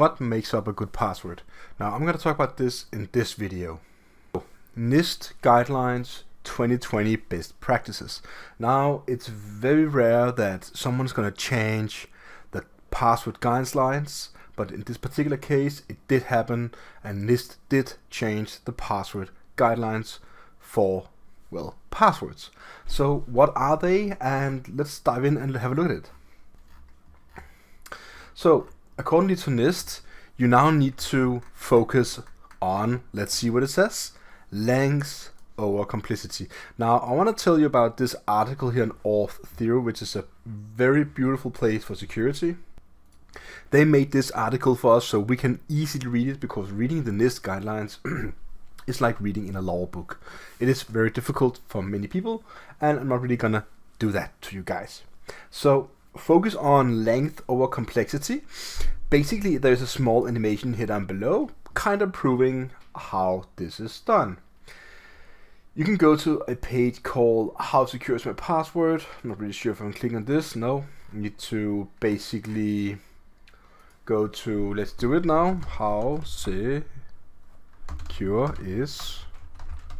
what makes up a good password? Now I'm going to talk about this in this video. NIST Guidelines 2020 best practices. Now it's very rare that someone's going to change the password guidelines, but in this particular case it did happen, and NIST did change the password guidelines for, well, passwords. So what are they? And let's dive in and have a look at it. So according to NIST, you now need to focus on, let's see what it says, length over complexity. Now I want to tell you about this article here on Auth Theory, which is a very beautiful place for security. They made this article for us so we can easily read it, because reading the NIST guidelines is like reading in a law book. It is very difficult for many people, and I'm not really gonna do that to you guys. So focus on length over complexity. Basically, there's a small animation here down below, kind of proving how this is done. You can go to a page called How Secure is My Password. I'm not really sure if I'm clicking on this. No, you need to basically go to, let's do it now, How Secure is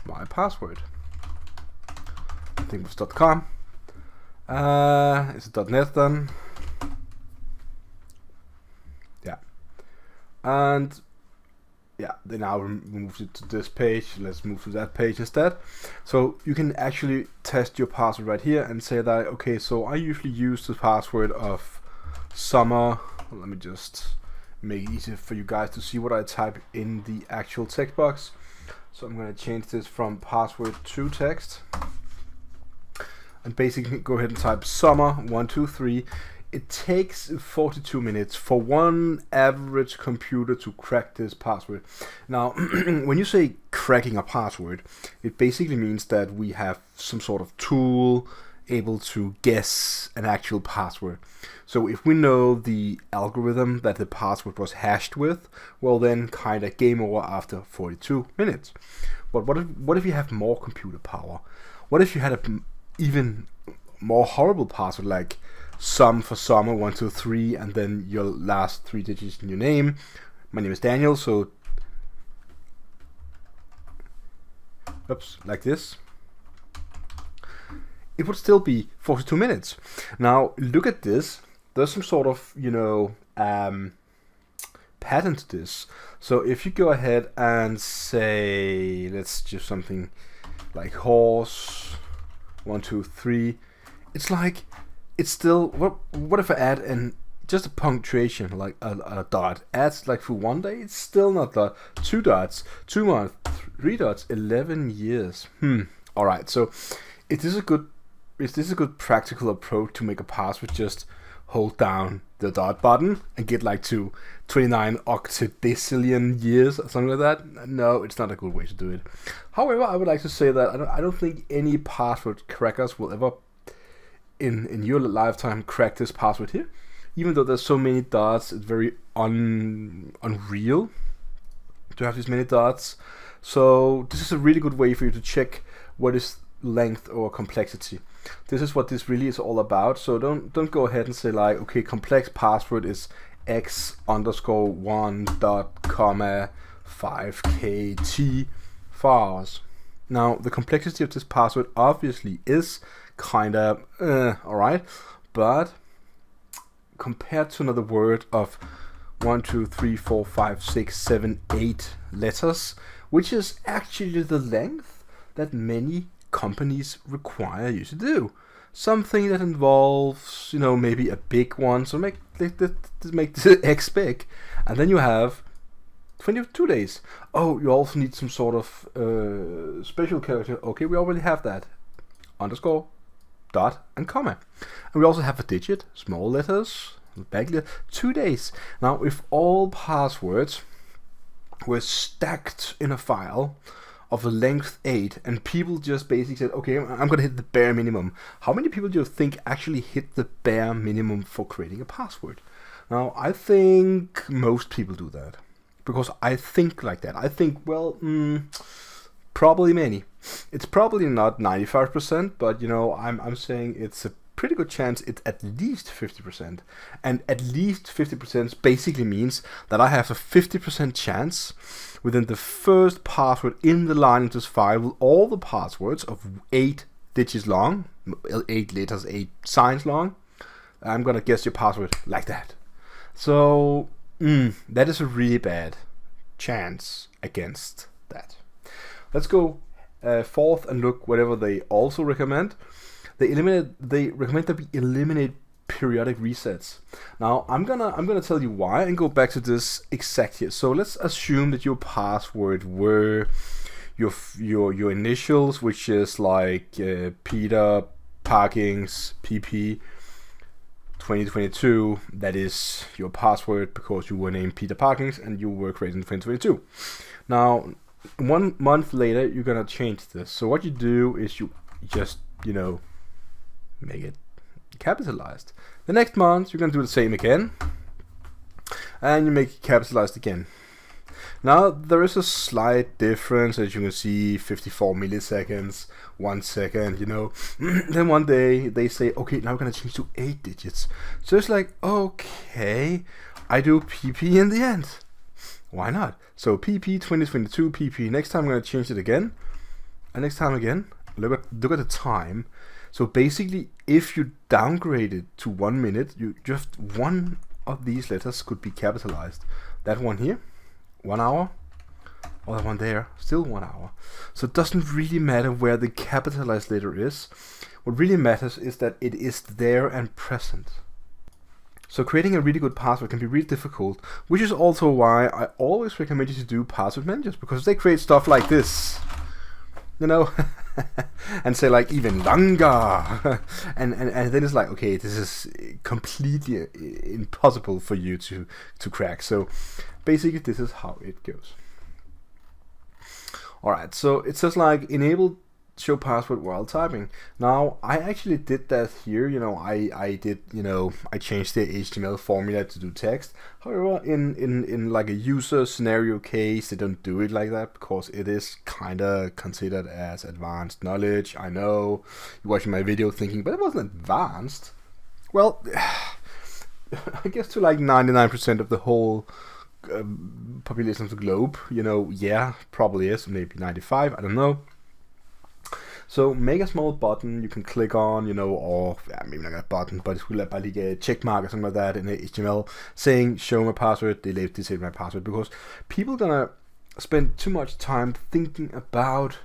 My Password. I think it was .com. Is it .net then? Yeah. And yeah, they now moved it to this page. Let's move to that page instead. So you can actually test your password right here and say that, okay, so I usually use the password of summer. Let me just make it easier for you guys to see what I type in the actual text box. So I'm going to change this from password to text. And basically go ahead and type summer 123. It takes 42 minutes for one average computer to crack this password. Now, when you say cracking a password, it basically means that we have some sort of tool able to guess an actual password. So if we know the algorithm that the password was hashed with, well then kind of game over after 42 minutes. But what if you have more computer power? What if you had a even more horrible password, like sum for summer 123 and then your last 3 digits in your name? My name is Daniel, so oops, like this. It would still be 42 minutes. Now look at this. There's some sort of, pattern to this. So if you go ahead and say, let's do something like horse 123, it's like, it's still, what if I add just a punctuation, like a dot, adds like for 1 day, it's still not dot, 2 dots, 2 months, 3 dots, 11 years. Alright, so is this a good practical approach to make a password? Just hold down the dot button and get like to 29 octodecillion years or something like that? No, it's not a good way to do it. However, I would like to say that I don't think any password crackers will ever in your lifetime crack this password here. Even though there's so many dots, it's very unreal to have these many dots. So this is a really good way for you to check what is length or complexity. This is what this really is all about. So don't go ahead and say like, okay, complex password is x_1.5kt for hours. Now the complexity of this password obviously is kind of alright, but compared to another word of 1, 2, 3, 4, 5, 6, 7, 8 letters, which is actually the length that many companies require you to do. Something that involves, maybe a big one. So make this X big, and then you have 22 days. Oh, you also need some sort of special character. Okay, we already have that. Underscore, dot, and comma. And we also have a digit, small letters, big letter, 2 days. Now, if all passwords were stacked in a file of the length 8, and people just basically said, okay, I'm gonna hit the bare minimum, how many people do you think actually hit the bare minimum for creating a password? Now, I think most people do that, because I think like that. I think, well, probably many. It's probably not 95%, but I'm saying it's a pretty good chance it's at least 50%. And at least 50% basically means that I have a 50% chance within the first password in the line of this file with all the passwords of 8 digits long, 8 letters, 8 signs long. I'm gonna guess your password like that. So that is a really bad chance against that. Let's go forth and look whatever they also recommend. They recommend that we eliminate periodic resets. Now I'm gonna tell you why and go back to this exact here. So let's assume that your password were your initials, which is like Peter Parkins PP 2022. That is your password because you were named Peter Parkins and you were created in 2022. Now 1 month later you're gonna change this. So what you do is you just make it capitalized. The next month you're gonna do the same again and you make it capitalized again. Now there is a slight difference, as you can see, 54 milliseconds, 1 second, Then one day they say, okay, now we're gonna change to 8 digits. So it's like, okay, I do PP in the end. Why not? So PP 2022 PP. Next time I'm gonna change it again, and next time again. Look at the time. So basically, if you downgrade it to 1 minute, you just one of these letters could be capitalized. That one here, 1 hour, or that one there, still 1 hour. So it doesn't really matter where the capitalized letter is. What really matters is that it is there and present. So creating a really good password can be really difficult, which is also why I always recommend you to do password managers, because they create stuff like this, and say like even longer, and then it's like, okay, this is completely impossible for you to crack. So basically this is how it goes. Alright, so it says like enable show password while typing. Now I actually did that here. I changed the HTML formula to do text. However, in like a user scenario case, they don't do it like that because it is kind of considered as advanced knowledge. I know you're watching my video thinking, but it wasn't advanced. Well, I guess to like 99% of the whole population of the globe, yeah, probably is, maybe 95, I don't know. So make a small button you can click on, or maybe not a button, but it will like a check mark or something like that in HTML saying show my password, disable my password, because people are gonna spend too much time thinking about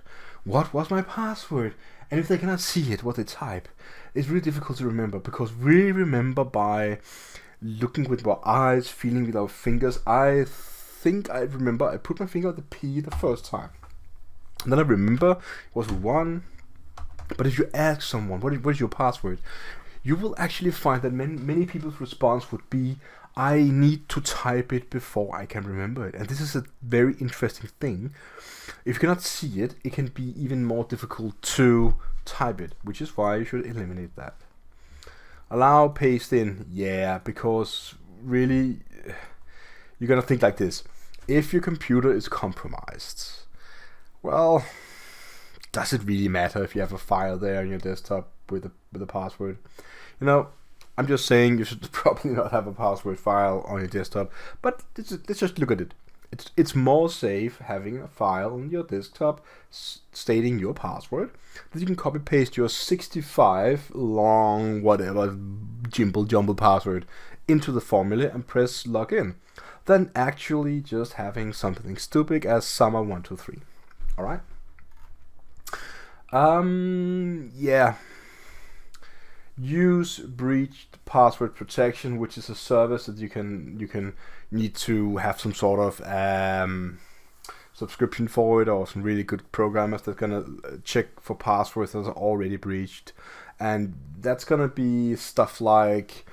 what was my password, and if they cannot see it, what they type, it's really difficult to remember, because we remember by looking with our eyes, feeling with our fingers. I think I remember I put my finger on the P the first time, and then I remember it was 1. But if you ask someone, what is your password? You will actually find that many people's response would be, I need to type it before I can remember it. And this is a very interesting thing. If you cannot see it, it can be even more difficult to type it, which is why you should eliminate that. Allow paste in, yeah, because really, you're gonna think like this. If your computer is compromised, well, does it really matter if you have a file there on your desktop with a password? I'm just saying you should probably not have a password file on your desktop, but let's just look at it. It's more safe having a file on your desktop stating your password that you can copy paste your 65 long whatever jumble password into the formula and press login, than actually just having something stupid as summer123. All right. Yeah. Use breached password protection, which is a service that you can need to have some sort of subscription for it, or some really good programmers that's gonna check for passwords that are already breached, and that's gonna be stuff like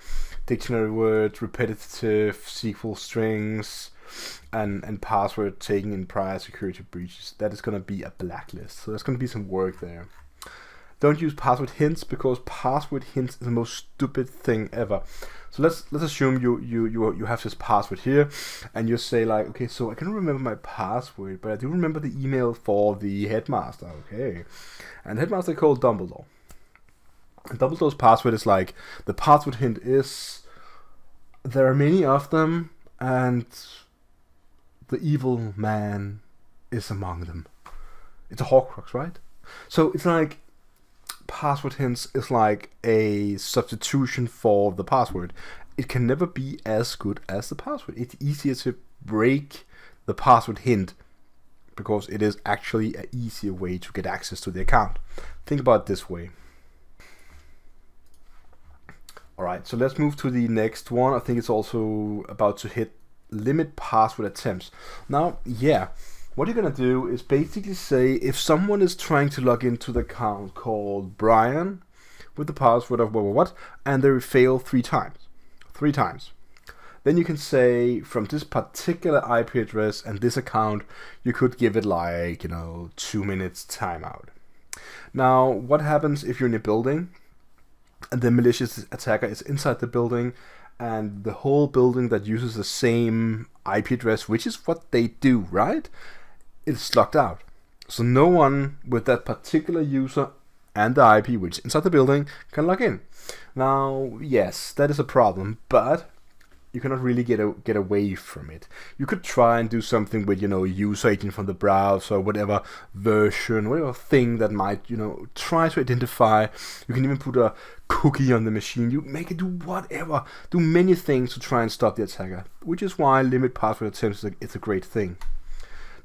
dictionary words, repetitive SQL strings, and password taken in prior security breaches. That is going to be a blacklist. So there's going to be some work there. Don't use password hints, because password hints is the most stupid thing ever. So let's assume you have this password here, and you say like, okay, so I can remember my password, but I do remember the email for the headmaster. Okay, and the headmaster called Dumbledore. A double dose password is like, the password hint is, there are many of them, and the evil man is among them. It's a Horcrux, right? So it's like, password hints is like a substitution for the password. It can never be as good as the password. It's easier to break the password hint because it is actually an easier way to get access to the account. Think about it this way. Alright, so let's move to the next one. I think it's also about to hit limit password attempts. Now, yeah, what you're gonna do is basically say, if someone is trying to log into the account called Brian with the password of what, and they fail 3 times. Then you can say, from this particular IP address and this account, you could give it like, 2 minutes timeout. Now, what happens if you're in a building and the malicious attacker is inside the building, and the whole building that uses the same IP address, which is what they do, right? It's locked out. So no one with that particular user and the IP which is inside the building can log in. Now, yes, that is a problem, but you cannot really get away from it. You could try and do something with, user agent from the browser, whatever version, whatever thing that might, try to identify. You can even put a cookie on the machine. You make it do whatever, do many things to try and stop the attacker, which is why limit password attempts is a great thing.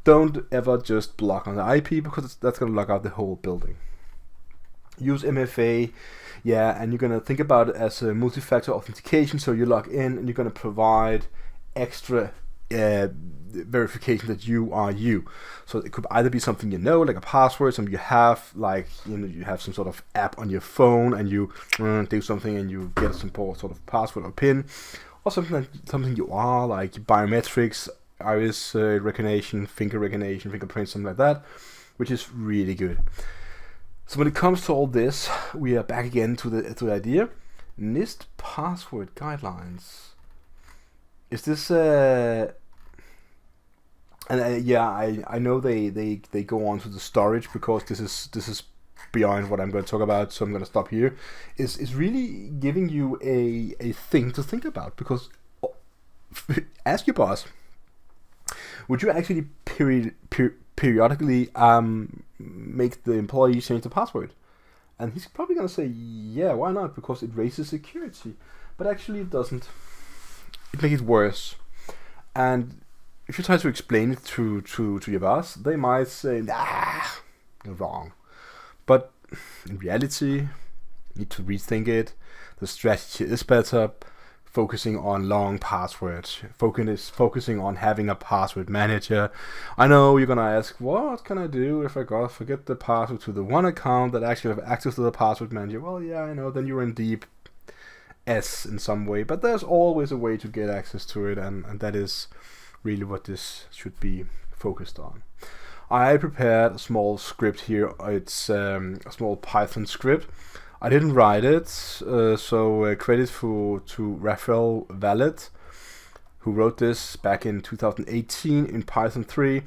Don't ever just block on the IP, because that's going to lock out the whole building. Use MFA, yeah, and you're going to think about it as a multi-factor authentication. So you log in and you're going to provide extra verification that you are you. So it could either be something like a password, something you have, like you have some sort of app on your phone and you do something and you get some sort of password or PIN, or something you are, like biometrics, iris recognition, finger recognition, fingerprints, something like that, which is really good. So when it comes to all this, we are back again to the idea. NIST password guidelines. Is this I know they go on to the storage, because this is beyond what I'm going to talk about, so I'm going to stop here. Is really giving you a thing to think about, because ask your boss, would you actually periodically make the employee change the password? And he's probably going to say, yeah, why not? Because it raises security. But actually it doesn't. It makes it worse. And if you try to explain it to your boss, they might say, nah, you're wrong. But in reality, you need to rethink it. The strategy is better. Focusing on long passwords, focusing on having a password manager. I know you're gonna ask, what can I do if I forget the password to the one account that actually have access to the password manager? Well, yeah, I know, then you're in deep S in some way, but there's always a way to get access to it, and that is really what this should be focused on. I prepared a small script here. It's a small Python script. I didn't write it, so credit to Raphael Vallet, who wrote this back in 2018 in Python 3.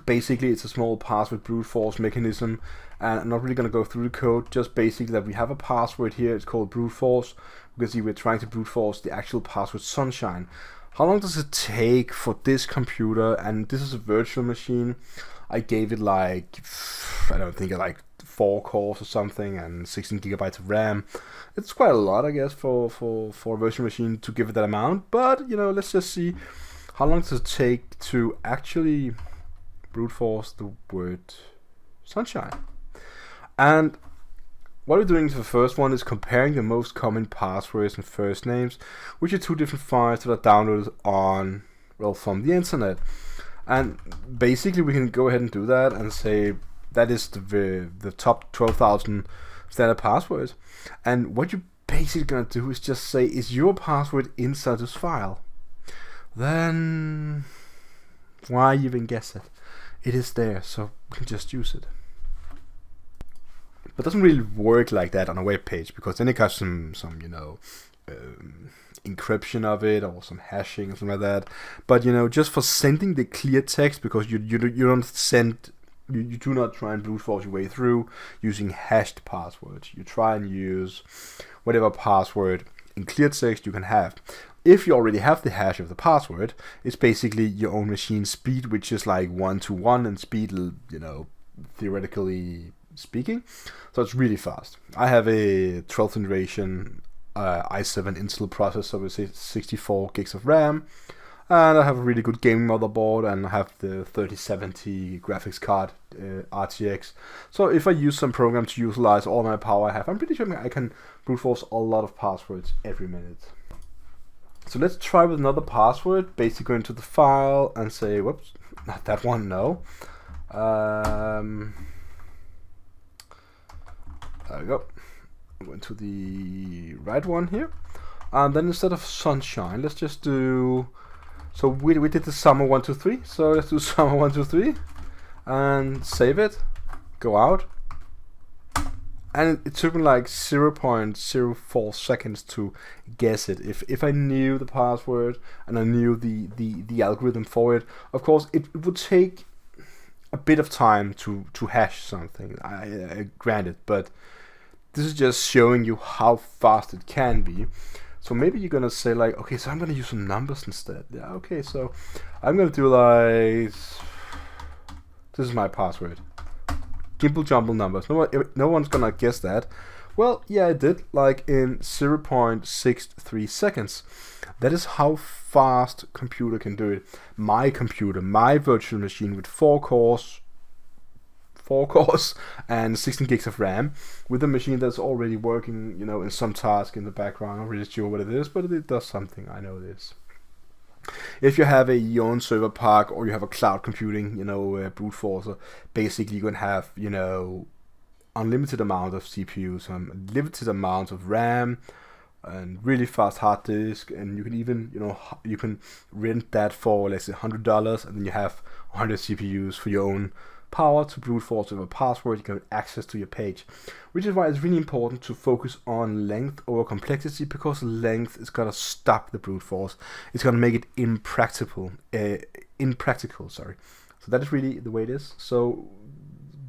Basically, it's a small password brute force mechanism, and I'm not really going to go through the code, just basically that we have a password here. It's called brute force, because we're trying to brute force the actual password Sunshine. How long does it take for this computer? And this is a virtual machine. I gave it like 4 cores or something and 16 gigabytes of RAM. It's quite a lot, I guess, for a virtual machine to give it that amount. But let's just see how long does it take to actually brute force the word Sunshine. And what we're doing for the first one is comparing the most common passwords and first names, which are 2 different files that are downloaded from the internet. And basically we can go ahead and do that and say that is the top 12,000 standard passwords. And what you're basically going to do is just say, is your password inside this file? Then why even guess it? It is there, so we can just use it. But it doesn't really work like that on a web page, because then it got some encryption of it, or some hashing or something like that. But just for sending the clear text, because you don't send You do not try and brute force your way through using hashed passwords. You try and use whatever password in clear text you can have. If you already have the hash of the password, it's basically your own machine speed, which is like 1-to-1 in speed, you know, theoretically speaking. So it's really fast. I have a 12th generation i7 Intel processor with 64 gigs of RAM. And I have a really good gaming motherboard, and I have the 3070 graphics card RTX. So if I use some program to utilize all my power I have, I'm pretty sure I can brute force a lot of passwords every minute. So let's try with another password. Basically go into the file and say, whoops, not that one, no. There we go. I went to the right one here. And then instead of sunshine, let's just do... So we did the summer 123, so let's do summer 123 and save it, go out, and it took me like 0.04 seconds to guess it. If I knew the password and I knew the algorithm for it, of course it would take a bit of time to hash something, I granted, but this is just showing you how fast it can be. So maybe you're gonna say like, okay, so I'm gonna use some numbers instead. Yeah, okay, so I'm gonna do like, this is my password. Jimble jumble numbers. No one's gonna guess that. Well, yeah, I did, like in 0.63 seconds. That is how fast computer can do it. My computer, my virtual machine with 4 cores and 16 gigs of RAM, with a machine that's already working, you know, in some task in the background. I'm not really sure what it is, but it does something. I know this. If you have your own server park, or you have a cloud computing, you know, brute forcer, basically you can have, you know, unlimited amount of CPUs, unlimited amount of RAM, and really fast hard disk, and you can even, you know, you can rent that for, let's say, $100, and then you have 100 CPUs for your own power to brute force with a password. You can have access to your page, which is why it's really important to focus on length over complexity, because length is gonna stop the brute force. It's gonna make it impractical. Sorry. So that is really the way it is. So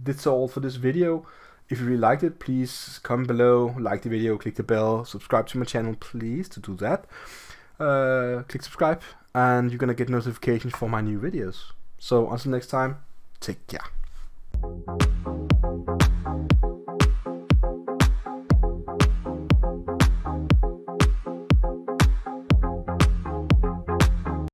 that's all for this video. If you really liked it, please comment below, like the video, click the bell, subscribe to my channel, please, to do that. Click subscribe, and you're gonna get notifications for my new videos. So until next time, take care.